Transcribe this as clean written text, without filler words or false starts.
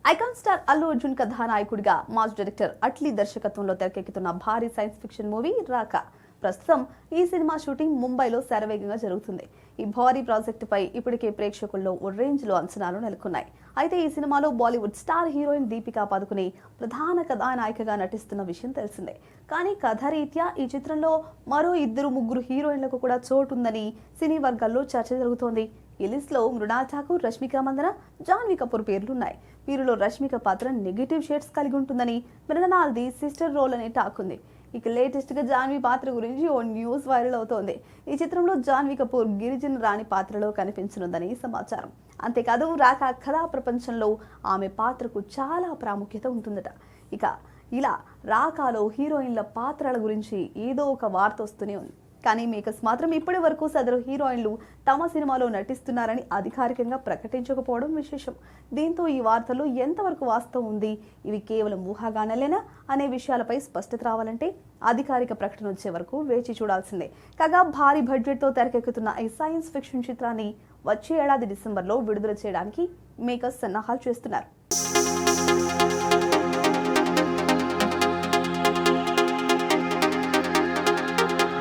Icon star Allu Arjun కథానాయకుడిగా mass director Atlee దర్శకత్వంలో తెరకెక్కుతున్న భారీ సైన్స్ ఫిక్షన్ మూవీ రాక. ప్రస్తుతం ఈ సినిమా షూటింగ్ ముంబైలో శరవేగంగా జరుగుతుంది. ఈ భారీ ప్రాజెక్టుపై ఇప్పటికే ప్రేక్షకుల్లో ఓ రేంజ్లో అంచనాలు నెలకొన్నాయి. అయితే ఈ సినిమాలో బాలీవుడ్ స్టార్ హీరోయిన్ దీపికా పదుకునే ప్రధాన కథానాయికగా నటిస్తున్న విషయం తెలిసిందే. కానీ కథ రీత్యా ఈ చిత్రంలో మరో 2-3 హీరోయిన్లకు కూడా చోటుందని సినీ వర్గాల్లో చర్చ జరుగుతోంది. ఈ లిస్ట్ లో మృణాల్ ఠాకూర్, రష్మిక మందన, జాన్వీ కపూర్ పేర్లున్నాయి. వీరిలో రష్మిక పాత్ర నెగటివ్ షేడ్స్ కలిగి ఉంటుందని, మృణాల్ది సిస్టర్ రోల్ అనే టాక్ ఉంది. ఇక లేటెస్ట్ గా జాన్వీ పాత్ర గురించి ఓ న్యూస్ వైరల్ అవుతోంది. ఈ చిత్రంలో జాన్వీ కపూర్ గిరిజన రాణి పాత్రలో కనిపించనుందని సమాచారం. అంతేకాదు రాక కథా ప్రపంచంలో ఆమె పాత్రకు చాలా ప్రాముఖ్యత ఉంటుందట. ఇక ఇలా రాకాలో హీరోయిన్ల పాత్రల గురించి ఏదో ఒక వార్త వస్తూనే ఉంది. కానీ మేకర్స్ మాత్రం ఇప్పటి వరకు సదరు హీరోయిన్లు తమ సినిమాలో నటిస్తున్నారని అధికారికంగా ప్రకటించకపోవడం విశేషం. దీంతో ఈ వార్తలు ఎంతవరకు వాస్తవం ఉంది, ఇవి కేవలం ఊహాగానాలేనా అనే విషయాలపై స్పష్టత రావాలంటే అధికారిక ప్రకటన వచ్చే వరకు వేచి చూడాల్సిందే. కాగా భారీ బడ్జెట్తో తెరకెక్కుతున్న ఈ సైన్స్ ఫిక్షన్ చిత్రాన్ని వచ్చే ఏడాది డిసెంబర్లో విడుదల చేయడానికి మేకర్స్ సన్నాహాలు చేస్తున్నారు.